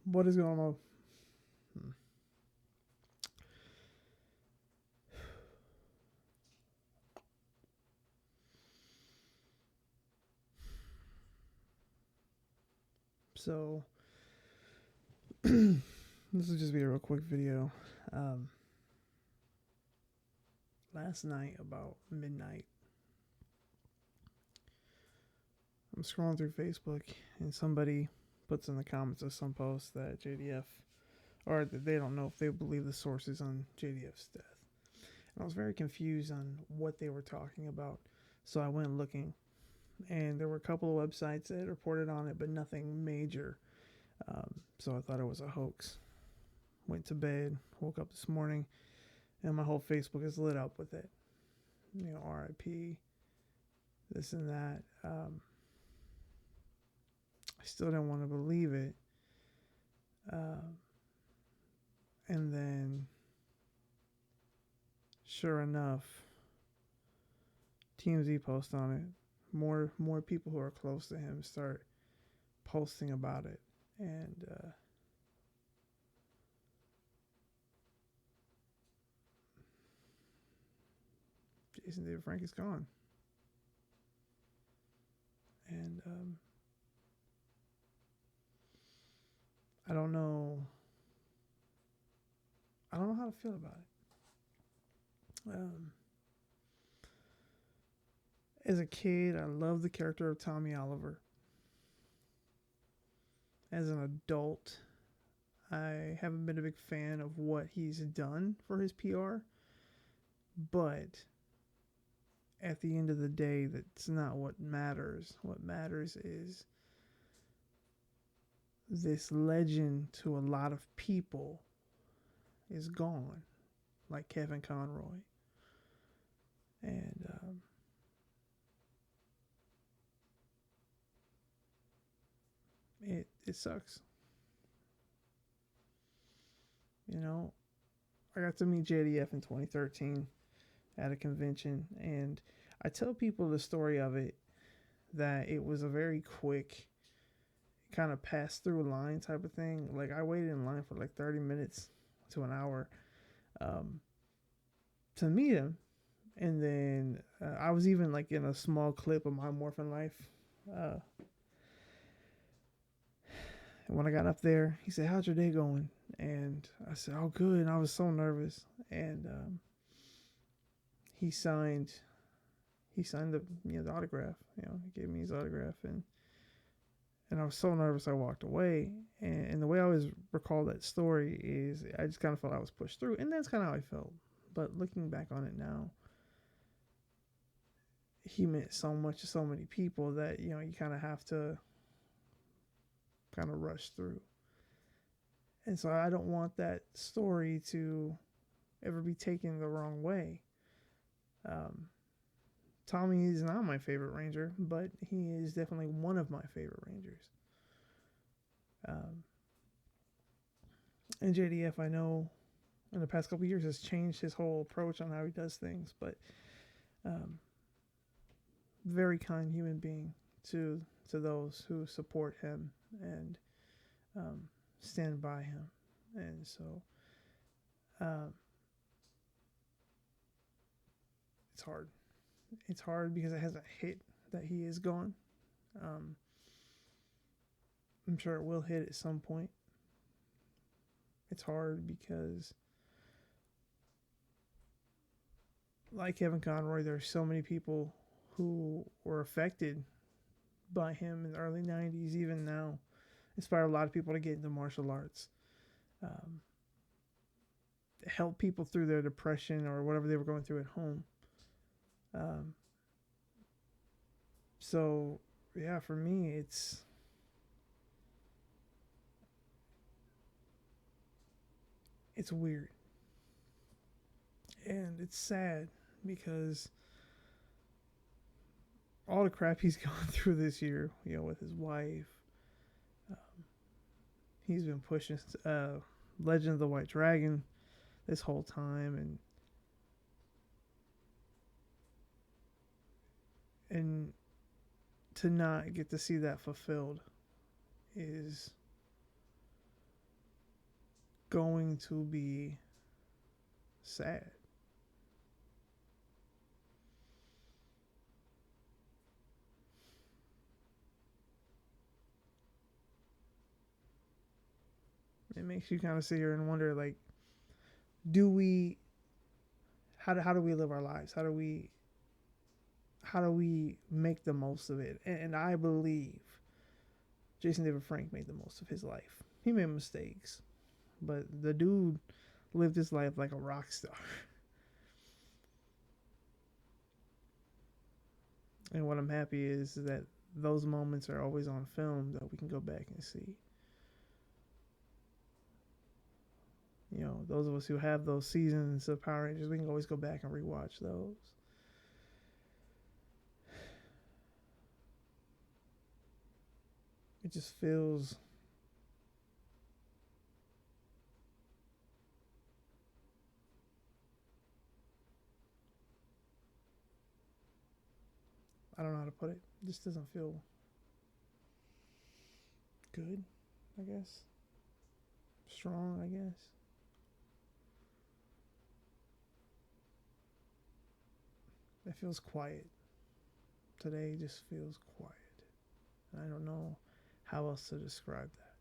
What is going on? Hmm. So, this will just be a real quick video. Um, Last night, about midnight, I'm scrolling through Facebook and somebody puts in the comments of some post that JDF, or that they don't know if they believe the sources on JDF's death. And I was very confused on what they were talking about. So I went looking, and there were a couple of websites that reported on it, but nothing major. So I thought it was a hoax. Went to bed, woke up this morning, and my whole Facebook is lit up with it. RIP, this and that. I still didn't want to believe it. And then, sure enough, TMZ post on it. More people who are close to him start posting about it, and Jason David Frank is gone. And I don't know. I don't know how to feel about it. As a kid, I loved the character of Tommy Oliver. As an adult, I haven't been a big fan of what he's done for his PR, but at the end of the day, that's not what matters. What matters is this legend to a lot of people is gone, like Kevin Conroy. And it sucks. You know, I got to meet JDF in 2013 at a convention, and I tell people the story of it that it was a very quick kind of pass through line type of thing. Like I waited in line for like 30 minutes to an hour um, to meet him, and then I was even like in a small clip of my Morphin Life. Uh, and when I got up there, he said, "How's your day going?" And I said, "Oh, good." And I was so nervous, and he signed the the autograph. He gave me his autograph, and I was so nervous I walked away. And the way I always recall that story is I just kind of felt I was pushed through, and that's kind of how I felt. But looking back on it now, he meant so much to so many people that you kind of have to kind of rush through. And so I don't want that story to ever be taken the wrong way. Um, Tommy is not my favorite Ranger, but he is definitely one of my favorite Rangers. Um, and JDF, I know in the past couple of years has changed his whole approach on how he does things, but um, very kind human being to those who support him and um, stand by him. And so um, it's hard. It's hard because it hasn't hit that he is gone. Um, I'm sure it will hit at some point. It's hard because, like Kevin Conroy, there are so many people who were affected by him in the early 90s, even now. Inspired a lot of people to get into martial arts. Um, help people through their depression or whatever they were going through at home. Um, so, yeah, for me, it's weird and it's sad because all the crap he's gone through this year, with his wife, um, he's been pushing Legend of the White Dragon this whole time, and to not get to see that fulfilled is going to be sad. It makes you kind of sit here and wonder, like, do we, how do we live our lives? How do we make the most of it? And I believe Jason David Frank made the most of his life. He made mistakes, but the dude lived his life like a rock star. And what I'm happy is that those moments are always on film that we can go back and see. You know, those of us who have those seasons of Power Rangers, we can always go back and rewatch those. It just feels I don't know how to put it. It just doesn't feel good, I guess. Strong, I guess. It feels quiet. Today just feels quiet. And I don't know how else to describe that.